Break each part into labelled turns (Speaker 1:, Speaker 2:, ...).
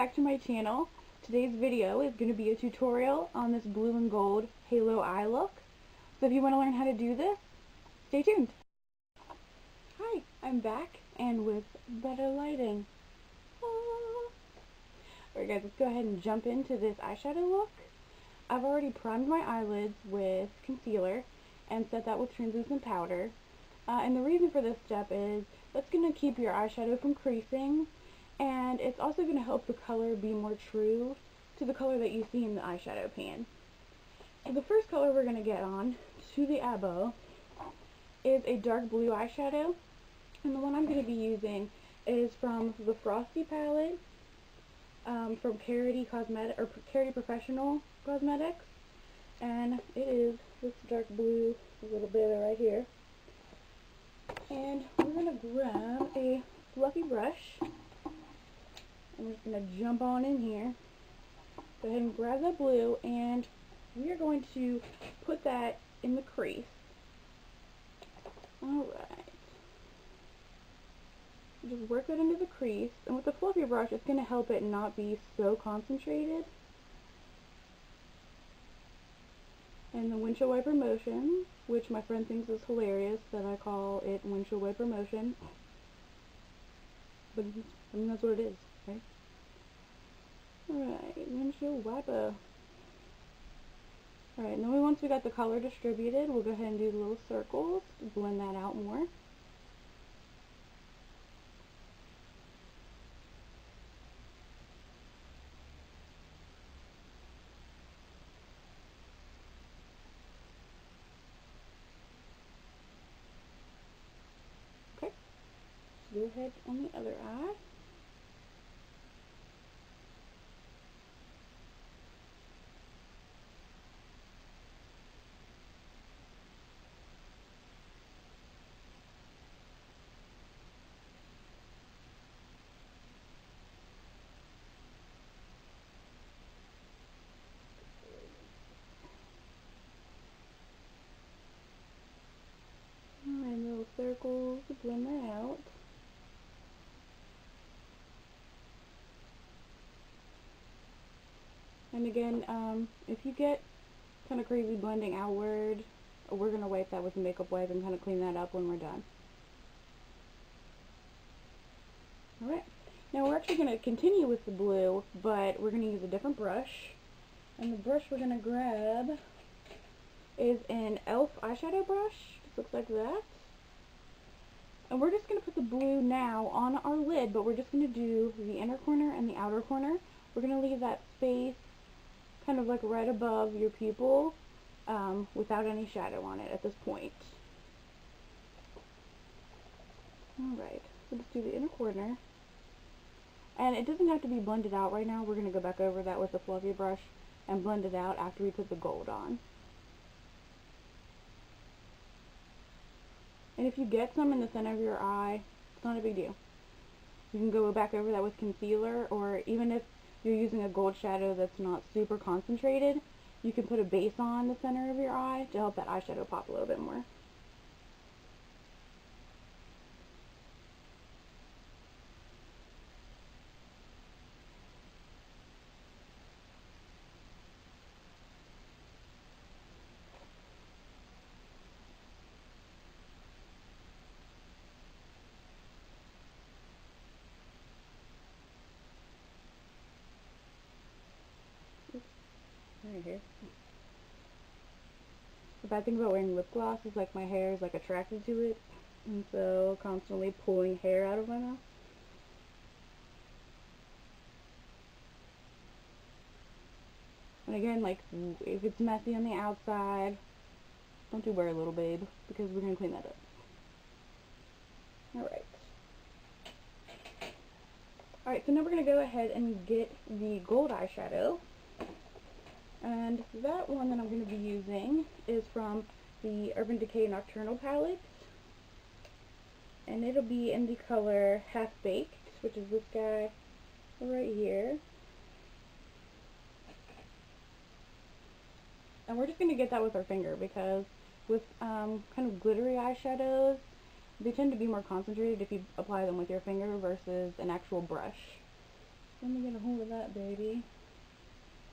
Speaker 1: back to my channel. Today's video is going to be a tutorial on this blue and gold halo eye look. So if you want to learn how to do this, stay tuned. Hi, I'm back and with better lighting. Alright guys, let's go ahead and jump into this eyeshadow look. I've already primed my eyelids with concealer and set that with translucent powder. And the reason for this step is that's going to keep your eyeshadow from creasing, and it's also going to help the color be more true to the color that you see in the eyeshadow pan. So the first color we're going to get on to the eyeball is a dark blue eyeshadow, and the one I'm going to be using is from the Frosty palette from Karity Professional Cosmetics, and it is this dark blue, a little bit right here. And we're going to grab a fluffy brush. I'm just going to jump on in here. Go ahead and grab that blue, and we are going to put that in the crease. Alright. Just work that into the crease, and with the fluffy brush, it's going to help it not be so concentrated. And the windshield wiper motion, which my friend thinks is hilarious that I call it windshield wiper motion. But I mean, that's what it is, right? Alright, windshield wiper. Alright, and then once we got the color distributed, we'll go ahead and do the little circles to blend that out more. Go ahead on the other eye. Alright, little circles to blend that out. And again, if you get kind of crazy blending outward, we're going to wipe that with a makeup wipe and kind of clean that up when we're done. Alright, now we're actually going to continue with the blue, but we're going to use a different brush. And the brush we're going to grab is an e.l.f. eyeshadow brush. Just looks like that. And we're just going to put the blue now on our lid, but we're just going to do the inner corner and the outer corner. We're going to leave that space kind of like right above your pupil without any shadow on it at this point. Alright, so let's do the inner corner. And it doesn't have to be blended out right now. We're going to go back over that with the fluffy brush and blend it out after we put the gold on. And if you get some in the center of your eye, it's not a big deal. You can go back over that with concealer, or even if you're using a gold shadow that's not super concentrated, you can put a base on the center of your eye to help that eyeshadow pop a little bit more. Right here. The bad thing about wearing lip gloss is like my hair is like attracted to it, and so constantly pulling hair out of my mouth. And again, like if it's messy on the outside, don't you worry, little babe, because we're gonna clean that up. Alright. Alright, so now we're gonna go ahead and get the gold eyeshadow. And that one that I'm going to be using is from the Urban Decay Nocturnal palette. And it'll be in the color Half Baked, which is this guy right here. And we're just going to get that with our finger, because with kind of glittery eyeshadows, they tend to be more concentrated if you apply them with your finger versus an actual brush. Let me get a hold of that baby.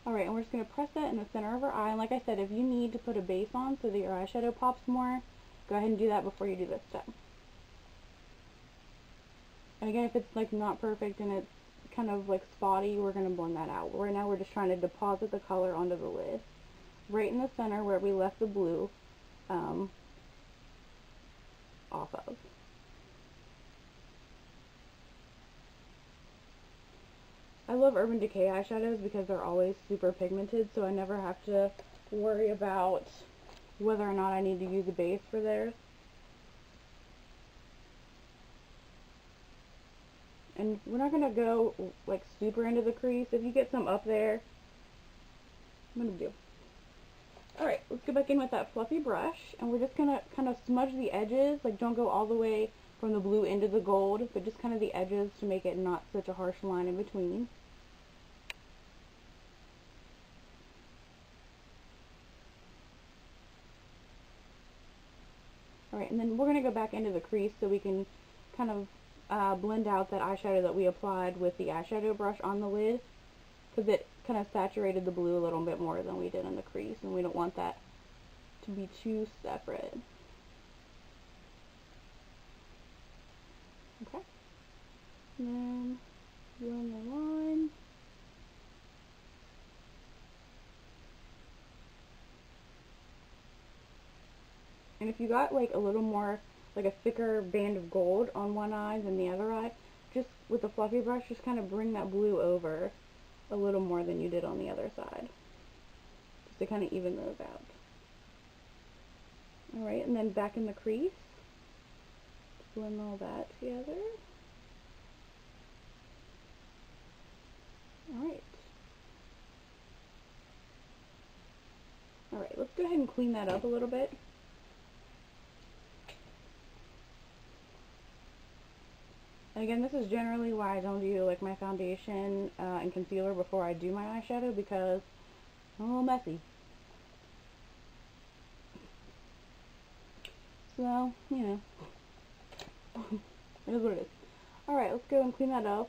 Speaker 1: Alright, and we're just going to press that in the center of our eye. And like I said, if you need to put a base on so that your eyeshadow pops more, go ahead and do that before you do this step. And again, if it's like not perfect and it's kind of like spotty, we're going to blend that out. Right now we're just trying to deposit the color onto the lid. Right in the center where we left the blue off of. I love Urban Decay eyeshadows because they're always super pigmented, so I never have to worry about whether or not I need to use a base for theirs. And we're not going to go like super into the crease. If you get some up there, I'm going to do. Alright, let's go back in with that fluffy brush, and we're just going to kind of smudge the edges. Like, don't go all the way from the blue into the gold, but just kind of the edges to make it not such a harsh line in between. Alright, and then we're going to go back into the crease so we can kind of blend out that eyeshadow that we applied with the eyeshadow brush on the lid, because it kind of saturated the blue a little bit more than we did in the crease, and we don't want that to be too separate. Okay, and then blend the line. And if you got like a little more, like a thicker band of gold on one eye than the other eye, just with the fluffy brush, just kind of bring that blue over a little more than you did on the other side, just to kind of even those out. Alright, and then back in the crease, blend all that together. Alright. Alright, let's go ahead and clean that up a little bit. And again, this is generally why I don't do like my foundation and concealer before I do my eyeshadow, because I'm a little messy. So, you know, it is what it is. Alright, let's go and clean that up.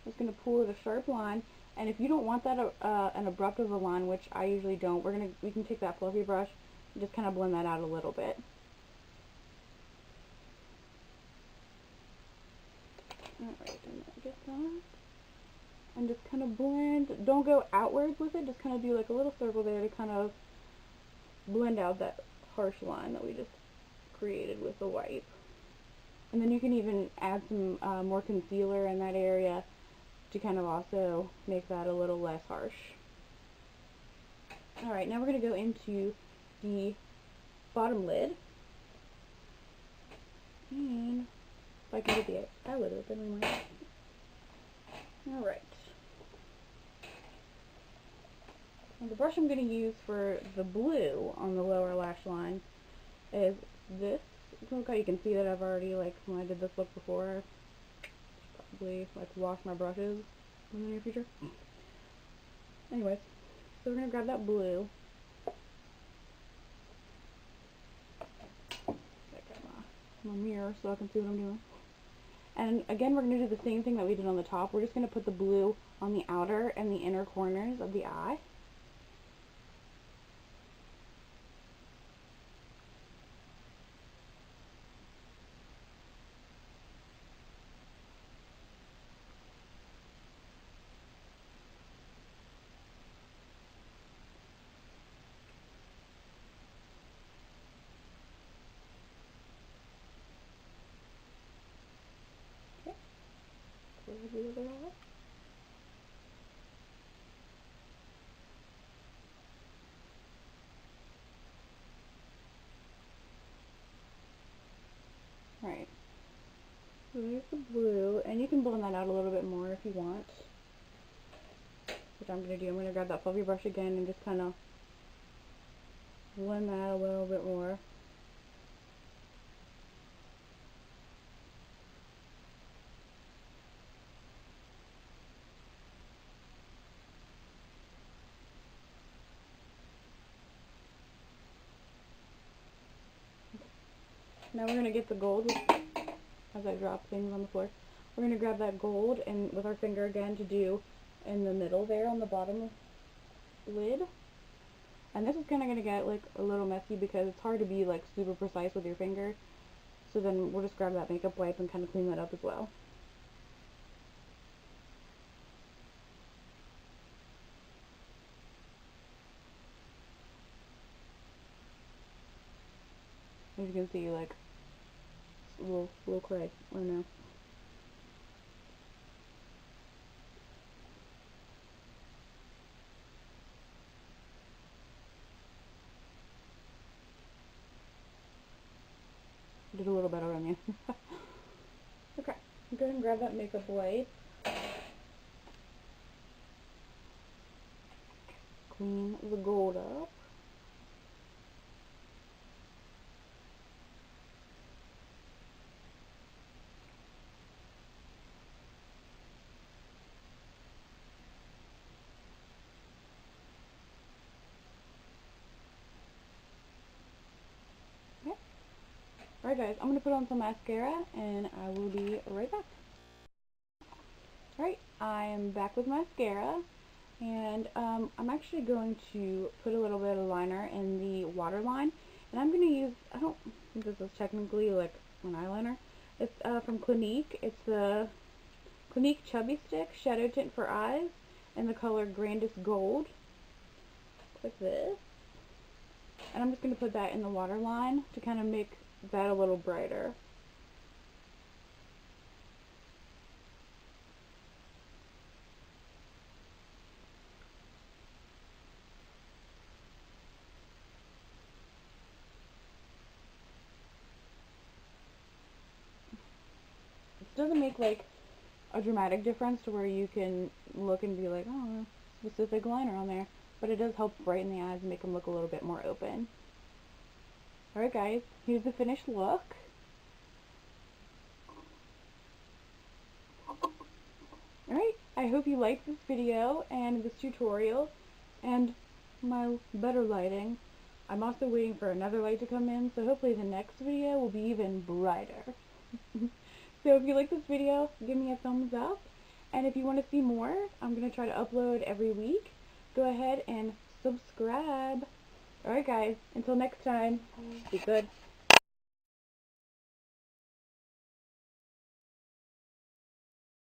Speaker 1: I'm just going to pull it a sharp line, and if you don't want that an abrupt of a line, which I usually don't, we can take that fluffy brush and just kind of blend that out a little bit. Alright, and then get that. And just kind of blend. Don't go outwards with it, just kind of do like a little circle there to kind of blend out that harsh line that we just created with the white. And then you can even add some more concealer in that area to kind of also make that a little less harsh. Alright, now we're going to go into the bottom lid. And if I can get the eyelid open, we might. Alright. Now the brush I'm going to use for the blue on the lower lash line is this. Look how you can see that I've already, like, when I did this look before, probably, like, wash my brushes in the near future. Anyways, so we're going to grab that blue. My mirror so I can see what I'm doing. And again, we're going to do the same thing that we did on the top. We're just going to put the blue on the outer and the inner corners of the eye. The other eye. Right. So there's the blue, and you can blend that out a little bit more if you want. Which I'm going to do. I'm going to grab that fluffy brush again and just kind of blend that a little bit more. Now we're going to get the gold as I drop things on the floor. we're going to grab that gold and with our finger again to do in the middle there on the bottom lid. And this is kind of going to get like a little messy because it's hard to be like super precise with your finger. So then we'll just grab that makeup wipe and kind of clean that up as well. As you can see, like, a little clay, or no. Did a little bit around you. Okay, go ahead and grab that makeup wipe. Clean the gold up. Alright guys, I'm going to put on some mascara and I will be right back. Alright, I am back with mascara and I'm actually going to put a little bit of liner in the waterline, and I'm going to use, I don't think this is technically like an eyeliner, it's from Clinique. It's the Clinique Chubby Stick Shadow Tint for Eyes in the color Grandest Gold, like this, and I'm just going to put that in the waterline to kind of make that a little brighter. It doesn't make like a dramatic difference to where you can look and be like, oh, specific liner on there, but it does help brighten the eyes and make them look a little bit more open. Alright guys, here's the finished look. Alright, I hope you liked this video and this tutorial and my better lighting. I'm also waiting for another light to come in, so hopefully the next video will be even brighter. So if you like this video, give me a thumbs up, and if you want to see more, I'm going to try to upload every week. Go ahead and subscribe. Alright guys, until next time, be good.